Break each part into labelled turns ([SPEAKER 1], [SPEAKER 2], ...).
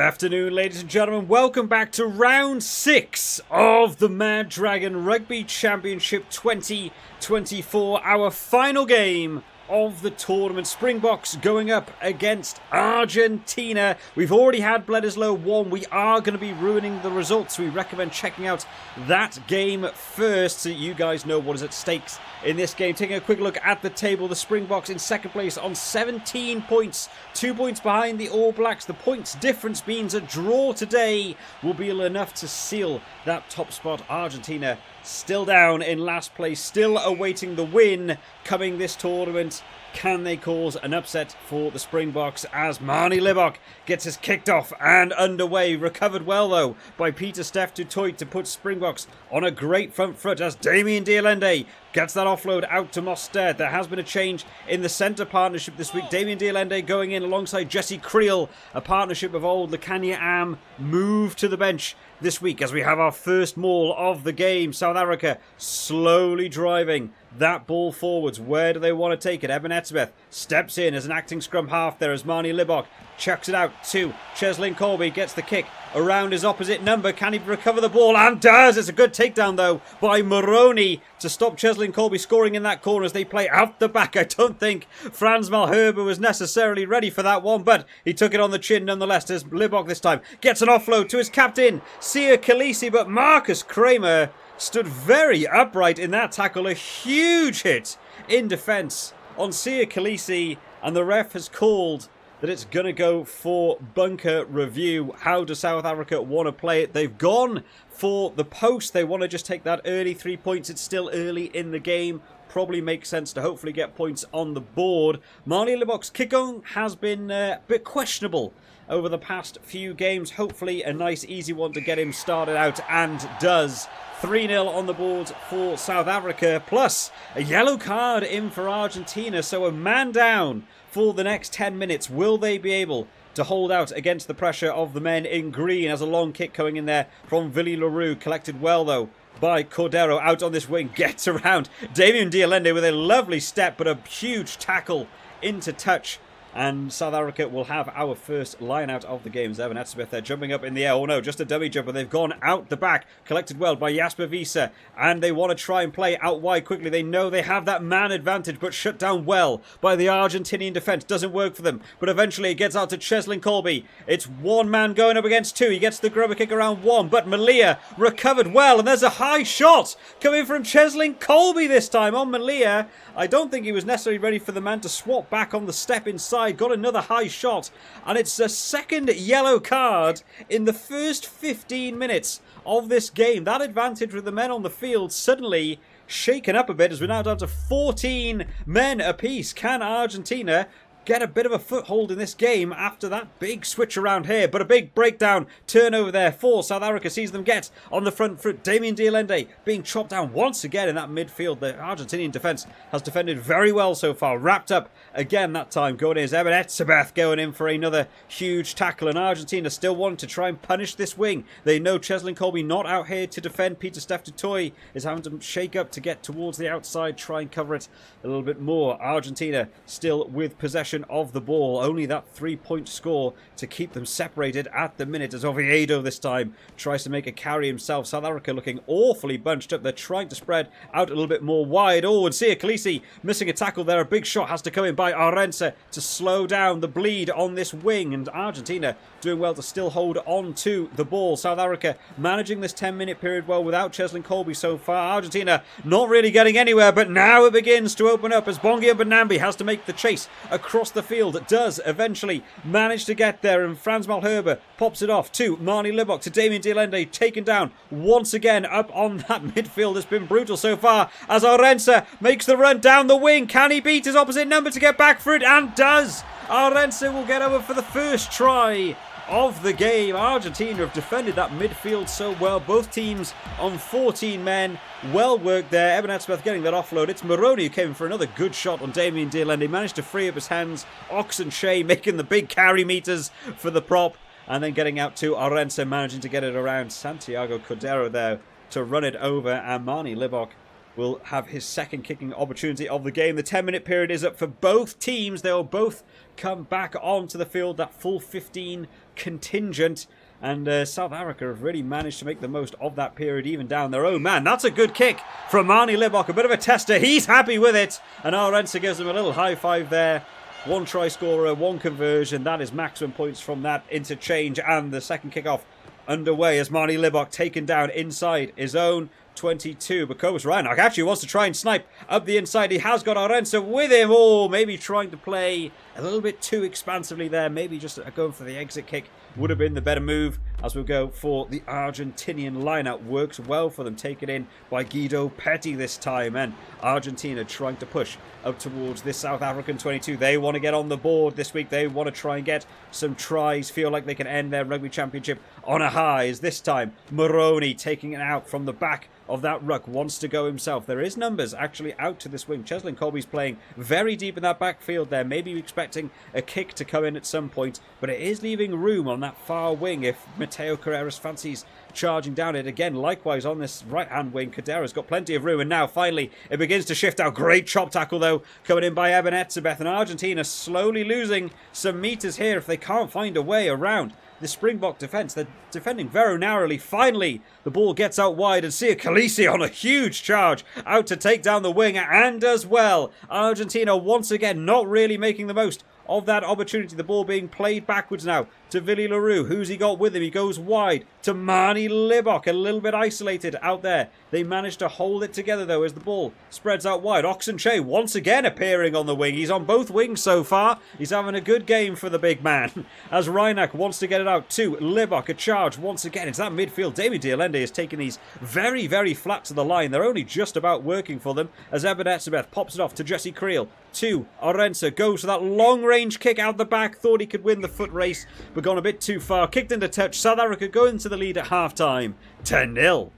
[SPEAKER 1] afternoon, ladies and gentlemen. Welcome back to round 6 of the MaD Dragon Rugby Championship 2024. Our final game of the tournament. Springboks going up against Argentina. We've already had Bledisloe 1. We are going to be ruining the results. We recommend checking out that game first so you guys know what is at stakes in this game. Taking a quick look at the table, the Springboks in second place on 17 points. 2 points behind the All Blacks. The points difference means a draw today will be enough to seal that top spot. Argentina still down in last place, still awaiting the win coming this tournament. Can they cause an upset for the Springboks as MaD Dragon gets us kicked off and underway? Recovered well, though, by Pieter-Steph du Toit to put Springboks on a great front foot as Damien de Allende gets that offload out to Mostert. There has been a change in the centre partnership this week. Damien de Allende going in alongside Jesse Creel, a partnership of old. Lacania Am moved to the bench this week as we have our first maul of the game. South Africa slowly driving that ball forwards. Where do they want to take it? Eben Etzebeth steps in as an acting scrum half there as Manie Libbok chucks it out to Cheslin Colby. Gets the kick around his opposite number. Can he recover the ball? And does! It's a good takedown though by Moroni to stop Cheslin Colby scoring in that corner as they play out the back. I don't think Frans Malherbe was necessarily ready for that one, but he took it on the chin nonetheless as Libbok this time gets an offload to his captain, Siya Kolisi, but Marcus Kramer stood very upright in that tackle. A huge hit in defence on Siya Kolisi, and the ref has called that it's going to go for bunker review. How does South Africa want to play it? They've gone for the post. They want to just take that early 3 points. It's still early in the game. Probably makes sense to hopefully get points on the board. Manie Libbok's kick-on has been a bit questionable over the past few games. Hopefully a nice easy one to get him started out, and does. 3-0 on the board for South Africa, plus a yellow card in for Argentina, so a man down for the next 10 minutes. Will they be able to hold out against the pressure of the men in green as a long kick going in there from Willy Leroux, collected well though by Cordero out on this wing, gets around Damien de Allende with a lovely step, but a huge tackle into touch. And South Africa will have our first line out of the game. Eben Etzebeth there jumping up in the air. Oh no, just a dummy jumper. They've gone out the back. Collected well by Jasper Wiese. And they want to try and play out wide quickly. They know they have that man advantage, but shut down well by the Argentinian defence. Doesn't work for them. But eventually it gets out to Cheslin Colby. It's one man going up against two. He gets the grubber kick around one. But Malia recovered well. And there's a high shot coming from Cheslin Colby this time on Malia. I don't think he was necessarily ready for the man to swap back on the step inside. Got another high shot, and it's a second yellow card in the first 15 minutes of this game. That advantage with the men on the field suddenly shaken up a bit as we're now down to 14 men apiece. Can Argentina get a bit of a foothold in this game after that big switch around here? But a big breakdown turnover there for South Africa sees them get on the front foot. Damien de Allende being chopped down once again in that midfield. The Argentinian defence has defended very well so far. Wrapped up again that time. Going in is Eben Etzebeth going in for another huge tackle, and Argentina still want to try and punish this wing. They know Cheslin Colby not out here to defend. Pieter-Steph du Toit is having to shake up to get towards the outside, try and cover it a little bit more. Argentina still with possession of the ball. Only that 3-point score to keep them separated at the minute as Oviedo this time tries to make a carry himself. South Africa looking awfully bunched up. They're trying to spread out a little bit more wide. Oh, and Siya Kolisi missing a tackle there. A big shot has to come in by Arendse to slow down the bleed on this wing, and Argentina doing well to still hold on to the ball. South Africa managing this 10-minute period well without Cheslin Colby so far. Argentina not really getting anywhere, but now it begins to open up as Bongi Mbonambi has to make the chase across the field. It does eventually manage to get there, and Frans Malherbe pops it off to Manie Libbok, to Damien de Allende, taken down once again up on that midfield. It's been brutal so far as Arendse makes the run down the wing. Can he beat his opposite number to get back for it? And does! Arendse will get over for the first try of the game. Argentina have defended that midfield so well. Both teams on 14 men. Well worked there. Eben Etzebeth getting that offload. It's Moroni who came for another good shot on Damien de Allende. Managed to free up his hands. Oxenshea making the big carry meters for the prop. And then getting out to Arendse, managing to get it around Santiago Cordero there to run it over. And Manie Libbok will have his second kicking opportunity of the game. The 10-minute period is up for both teams. They will both come back onto the field, that full 15 contingent. And South Africa have really managed to make the most of that period, even down their own man. That's a good kick from MaD Libok. A bit of a tester. He's happy with it. And Arendse gives him a little high five there. One try scorer, one conversion. That is maximum points from that interchange. And the second kickoff underway as MaD Libok taken down inside his own 22. But Cobus Reinach actually wants to try and snipe up the inside. He has got Arendse with him. Oh, maybe trying to play a little bit too expansively there. Maybe just going for the exit kick would have been the better move, as we'll go for the Argentinian lineup. Works well for them, taken in by Guido Petty this time. And Argentina trying to push up towards this South African 22. They want to get on the board this week. They want to try and get some tries, feel like they can end their rugby championship on a high. As this time Moroni taking it out from the back of that ruck, wants to go himself. There is numbers actually out to this wing. Cheslin Colby's playing very deep in that backfield there, maybe expecting a kick to come in at some point, but it is leaving room on that far wing if Mateo Carreras fancies charging down it. Again, likewise on this right hand wing, Cadera's got plenty of room, and now finally it begins to shift out. Great chop tackle though coming in by Eben Etzebeth, and Argentina slowly losing some meters here if they can't find a way around the Springbok defence. They're defending very narrowly. Finally, the ball gets out wide, and Sia Khaleesi on a huge charge out to take down the wing, and as well, Argentina once again not really making the most of that opportunity. The ball being played backwards now to Willie Leroux. Who's he got with him? He goes wide to MaD Libok, a little bit isolated out there. They managed to hold it together though as the ball spreads out wide. Oxenche once again appearing on the wing. He's on both wings so far. He's having a good game for the big man as Reinach wants to get it out to Libok. A charge once again into that midfield. Damien Dialende is taking these very, very flat to the line. They're only just about working for them as Eben Etzebeth pops it off to Jesse Creel. To Arendse, goes for that long range kick out the back. Thought he could win the foot race, but gone a bit too far. Kicked into touch. South Africa going to the lead at half-time, 10-0.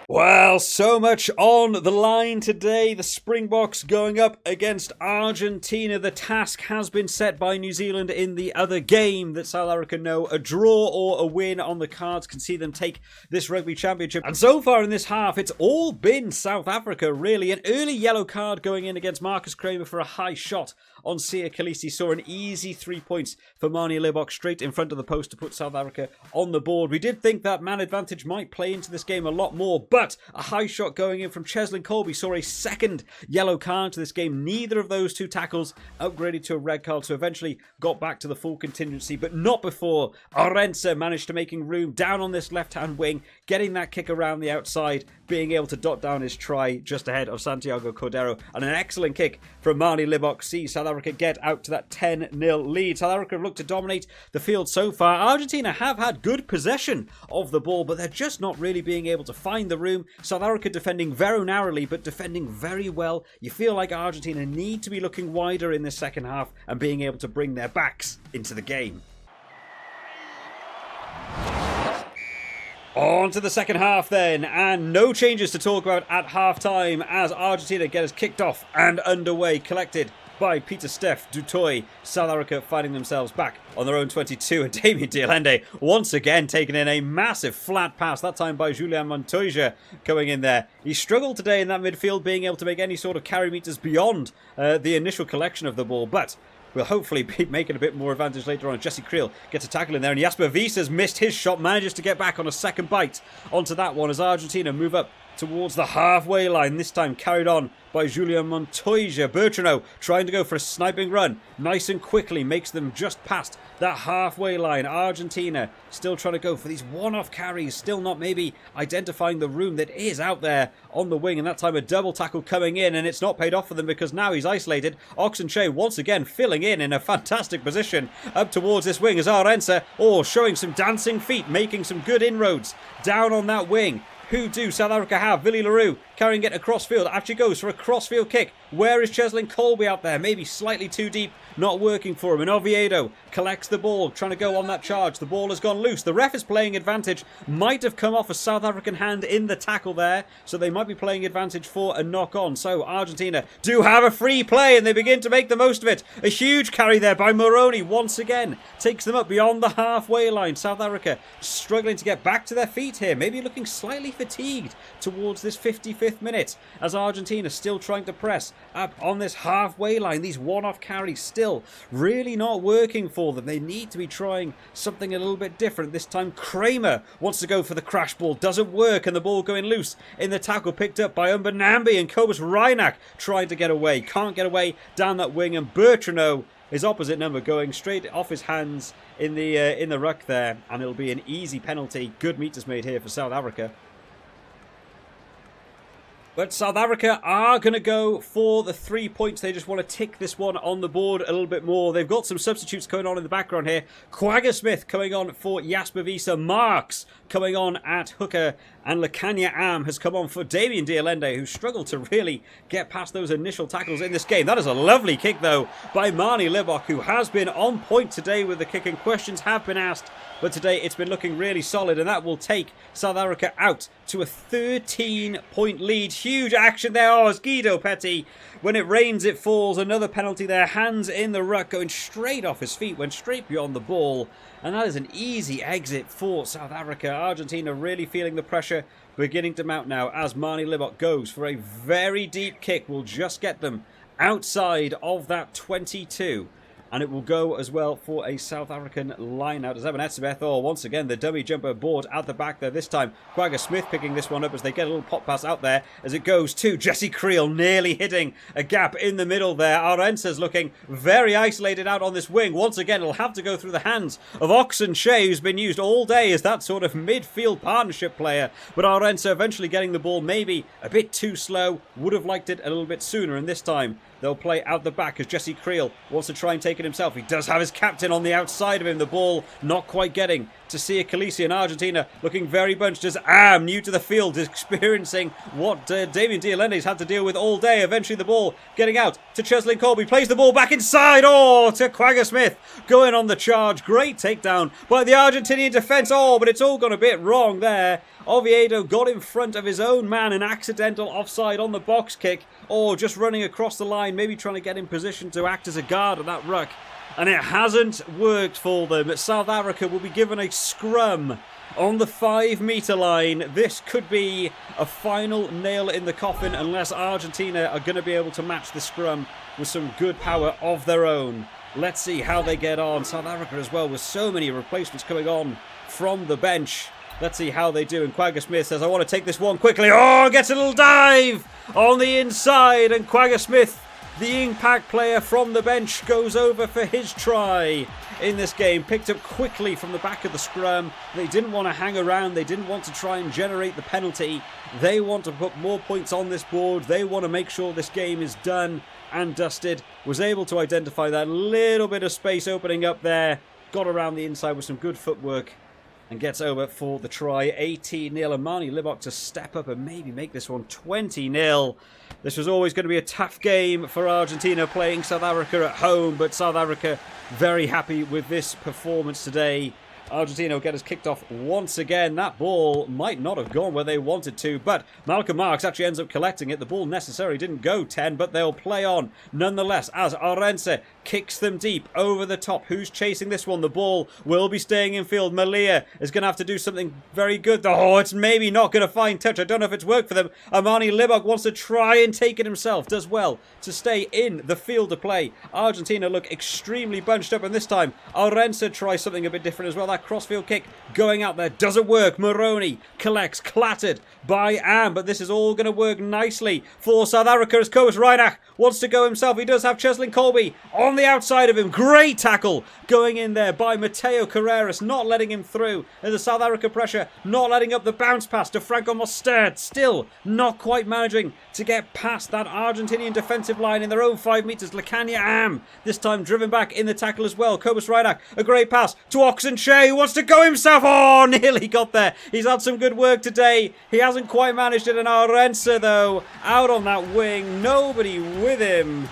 [SPEAKER 1] Well, so much on the line today. The Springboks going up against Argentina. The task has been set by New Zealand in the other game that South Africa know. A draw or a win on the cards can see them take this rugby championship. And so far in this half, it's all been South Africa, really. An early yellow card going in against Marcus Kramer for a high shot on Sia Khaleesi. Saw an easy 3 points for MaD Libok straight in front of the post to put South Africa on the board. We did think that man advantage might play into this game a lot more, but a high shot going in from Cheslin Colby saw a second yellow card to this game. Neither of those two tackles upgraded to a red card, so eventually got back to the full contingency, but not before Arendse managed to making room down on this left-hand wing, getting that kick around the outside, being able to dot down his try just ahead of Santiago Cordero, and an excellent kick from MaD Libok sees South Africa get out to that 10-0 lead. South Africa look to dominate the field so far. Argentina have had good possession of the ball, but they're just not really being able to find the room. South Africa defending very narrowly, but defending very well. You feel like Argentina need to be looking wider in this second half and being able to bring their backs into the game. On to the second half then, and no changes to talk about at half-time as Argentina get us kicked off and underway, collected by Peter Steph Dutoy. South Africa finding themselves back on their own 22, and Damien Dialende once again taking in a massive flat pass, that time by Julian Montoya going in there. He struggled today in that midfield, being able to make any sort of carry meters beyond the initial collection of the ball, but will hopefully be making a bit more advantage later on. Jesse Creel gets a tackle in there, and Jasper Wies's missed his shot, manages to get back on a second bite onto that one as Argentina move up towards the halfway line, this time carried on by Julian Montoya. Bertrano trying to go for a sniping run, nice and quickly makes them just past that halfway line. Argentina still trying to go for these one-off carries, still not maybe identifying the room that is out there on the wing, and that time a double tackle coming in, and it's not paid off for them because now he's isolated. Oxenche once again filling in a fantastic position up towards this wing as Arendse, showing some dancing feet, making some good inroads down on that wing. Who do South Africa have? Willie Leroux carrying it across field. Actually goes for a crossfield kick Where is Cheslin Colby out there? Maybe slightly too deep, not working for him. And Oviedo collects the ball, trying to go on that charge. The ball has gone loose. The ref is playing advantage. Might have come off a South African hand in the tackle there, so they might be playing advantage for a knock-on. So Argentina do have a free play, and they begin to make the most of it. A huge carry there by Moroni once again. Takes them up beyond the halfway line. South Africa struggling to get back to their feet here. Maybe looking slightly fatigued towards this 55th minute, as Argentina still trying to press up on this halfway line. These one-off carries still really not working for them. They need to be trying something a little bit different. This time Kramer wants to go for the crash ball. Doesn't work, and the ball going loose in the tackle picked up by Umbanambi, and Cobus Reinach trying to get away. Can't get away down that wing, and Bertrano, his opposite number, going straight off his hands in the ruck there, and it'll be an easy penalty. Good meters made here for South Africa. But South Africa are going to go for the 3 points. They just want to tick this one on the board a little bit more. They've got some substitutes going on in the background here. Quagga Smith coming on for Jasper Wiese. Marks coming on at hooker. And Lekanya Am has come on for Damien Dialende, who struggled to really get past those initial tackles in this game. That is a lovely kick, though, by Marnie Libok, who has been on point today with the kicking. Questions have been asked, but today it's been looking really solid, and that will take South Africa out to a 13-point lead. Huge action there. Oh, it's Guido Petty. When it rains, it falls. Another penalty there. Hands in the ruck, going straight off his feet, went straight beyond the ball. And that is an easy exit for South Africa. Argentina really feeling the pressure beginning to mount now, as Marnie Libok goes for a very deep kick. Will just get them outside of that 22. And it will go as well for a South African line-out as Evan Etzebeth. Oh, once again, the dummy jumper board at the back there. This time, Quagga Smith picking this one up as they get a little pop pass out there as it goes to Jesse Creel, nearly hitting a gap in the middle there. Arensa's looking very isolated out on this wing. Once again, it'll have to go through the hands of Oxen Shea, who's been used all day as that sort of midfield partnership player. But Arensa eventually getting the ball maybe a bit too slow. Would have liked it a little bit sooner, and this time they'll play out the back as Jesse Creel wants to try and take it himself. He does have his captain on the outside of him. The ball not quite getting to Sia Khaleesi, and Argentina looking very bunched as Am, new to the field, experiencing what Damien Dialende's had to deal with all day. Eventually the ball getting out to Cheslin Colby. Plays the ball back inside. Oh, to Quagga Smith going on the charge. Great takedown by the Argentinian defence. Oh, but it's all gone a bit wrong there. Oviedo got in front of his own man, an accidental offside on the box kick, or just running across the line, maybe trying to get in position to act as a guard at that ruck. And it hasn't worked for them. South Africa will be given a scrum on the 5-metre line. This could be a final nail in the coffin unless Argentina are going to be able to match the scrum with some good power of their own. Let's see how they get on. South Africa as well, with so many replacements coming on from the bench. Let's see how they do. And Quagga Smith says, I want to take this one quickly. Oh, gets a little dive on the inside. And Quagga Smith, the impact player from the bench, goes over for his try in this game. Picked up quickly from the back of the scrum. They didn't want to hang around. They didn't want to try and generate the penalty. They want to put more points on this board. They want to make sure this game is done and dusted. Was able to identify that little bit of space opening up there. Got around the inside with some good footwork and gets over for the try. 18-0. Marnie Libok to step up and maybe make this one 20-0. This was always going to be a tough game for Argentina playing South Africa at home, but South Africa very happy with this performance today. Argentina will get us kicked off once again. That ball might not have gone where they wanted to, but Malcolm Marks actually ends up collecting it. The ball necessarily didn't go 10, but they'll play on nonetheless as Arense kicks them deep over the top. Who's chasing this one? The ball will be staying in field. Malia is going to have to do something very good. Oh, it's maybe not going to find touch. I don't know if it's worked for them. Marnie Libok wants to try and take it himself. Does well to stay in the field of play. Argentina look extremely bunched up, and this time Arense tries something a bit different as well. That crossfield kick going out there doesn't work. Moroni collects, clattered by Am, but this is all going to work nicely for South Africa as Cobus Reinach wants to go himself. He does have Cheslin Colby on the outside of him. Great tackle going in there by Mateo Carreras, not letting him through. There's a South Africa pressure, not letting up the bounce pass to Franco Mostert. Still not quite managing to get past that Argentinian defensive line in their own 5 metres. Lekanya Am, this time driven back in the tackle as well. Cobus Reinach, a great pass to Oxen Shea. Che wants to go himself. Oh, nearly got there. He's had some good work today. He hasn't quite managed it. And Arentza, though, out on that wing. Nobody with him.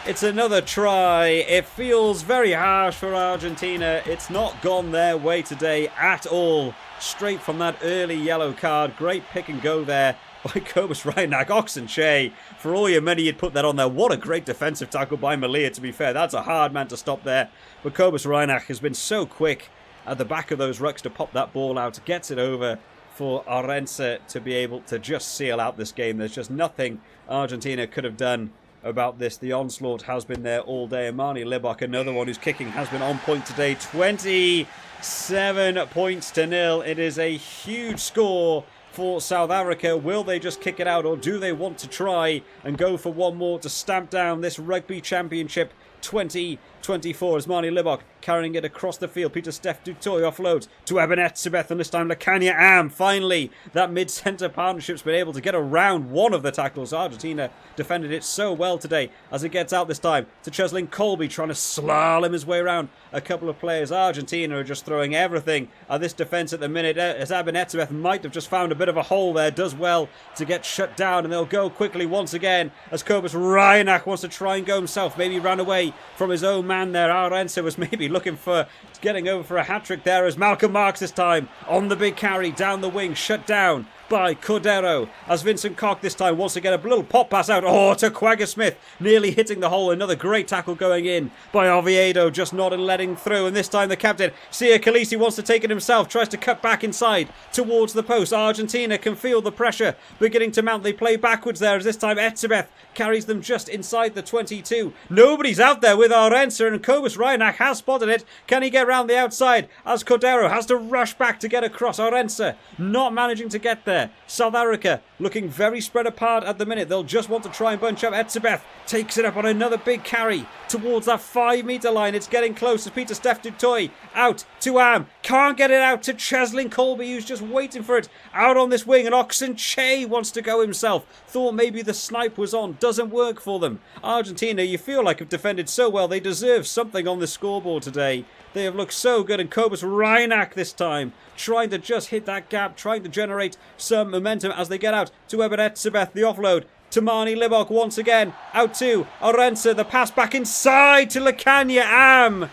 [SPEAKER 1] It's another try. It feels very harsh for Argentina. It's not gone their way today at all. Straight from that early yellow card. Great pick and go there by Cobus Reinach. Oxen Che, for all your money you'd put that on there. What a great defensive tackle by Malia, to be fair. That's a hard man to stop there. But Cobus Reinach has been so quick at the back of those rucks to pop that ball out. Gets it over for Arentza to be able to just seal out this game. There's just nothing Argentina could have done about this. The onslaught has been there all day. And MaD Dragon, another one who's kicking, has been on point today. 27 points to 0. It is a huge score for South Africa. Will they just kick it out, or do they want to try and go for one more to stamp down this Rugby Championship 2024 as MaD Dragon carrying it across the field. Pieter-Steph du Toit offloads to Eben Etzebeth, and this time Lacania Am. Finally, that mid-centre partnership's been able to get around one of the tackles. Argentina defended it so well today as it gets out this time to Cheslin Colby, trying to slalom his way around a couple of players. Argentina are just throwing everything at this defence at the minute, as Eben Etzebeth might have just found a bit of a hole there. Does well to get shut down, and they'll go quickly once again as Cobus Reinach wants to try and go himself. Maybe ran away from his own man there. Arentza was maybe looking for getting over for a hat-trick there as Malcolm Marks this time on the big carry down the wing, shut down by Cordero as Vincent Koch this time wants to get a little pop pass out. Oh, to Quagga Smith, nearly hitting the hole. Another great tackle going in by Oviedo, just not letting through. And this time the captain, Sia Khaleesi, wants to take it himself, tries to cut back inside towards the post. Argentina can feel the pressure beginning to mount. They play backwards there as this time Etzebeth carries them just inside the 22. Nobody's out there with Arentza, and Cobus Reinach has spotted it. Can he get round the outside as Cordero has to rush back to get across? Arentza not managing to get there. South Africa looking very spread apart at the minute. They'll just want to try and bunch up. Etzebeth takes it up on another big carry towards that 5 metre line. It's getting close as Pieter-Steph du Toit out to Am. Can't get it out to Cheslin Colby, who's just waiting for it out on this wing. And Oxen Che wants to go himself. Thought maybe the snipe was on. Doesn't work for them. Argentina, you feel like have defended so well. They deserve something on the scoreboard today. They have looked so good, and Cobus Reinach this time trying to just hit that gap, trying to generate some momentum as they get out to Eben Etzebeth. The offload to MaD Dragon once again, out to Arentza, the pass back inside to Lacania Am,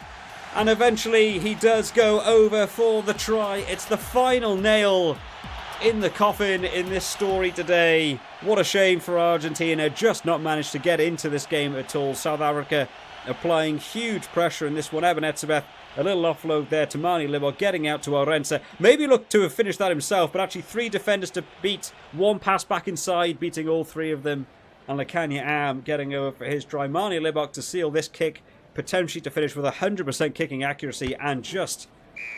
[SPEAKER 1] and eventually he does go over for the try. It's the final nail in the coffin in this story today. What a shame for Argentina, just not managed to get into this game at all. South Africa applying huge pressure in this one. Eben Etzebeth, a little offload there to MaD Dragon, getting out to Arentza. Maybe looked to have finished that himself, but actually 3 defenders to beat. 1 pass back inside, beating all 3 of them. And Lacania Am getting over for his try. MaD Dragon to seal this kick, potentially to finish with 100% kicking accuracy, and just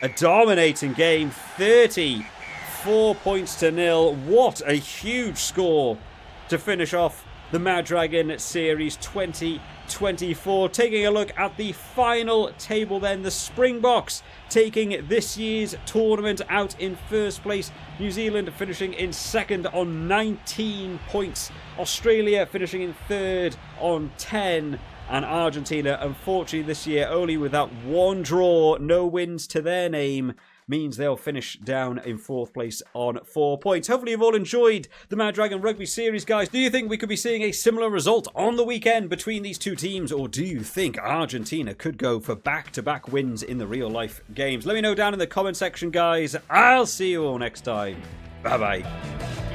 [SPEAKER 1] a dominating game. 34 points to 0. What a huge score to finish off the MaD Dragon Series 2024. Taking a look at the final table then, the Springboks taking this year's tournament out in first place. New Zealand finishing in second on 19 points. Australia finishing in third on 10. And Argentina, unfortunately this year, only with that 1 draw, no wins to their name, means they'll finish down in 4th place on 4 points. Hopefully you've all enjoyed the MaD Dragon Rugby series, guys. Do you think we could be seeing a similar result on the weekend between these two teams, or do you think Argentina could go for back-to-back wins in the real-life games? Let me know down in the comment section, guys. I'll see you all next time. Bye-bye.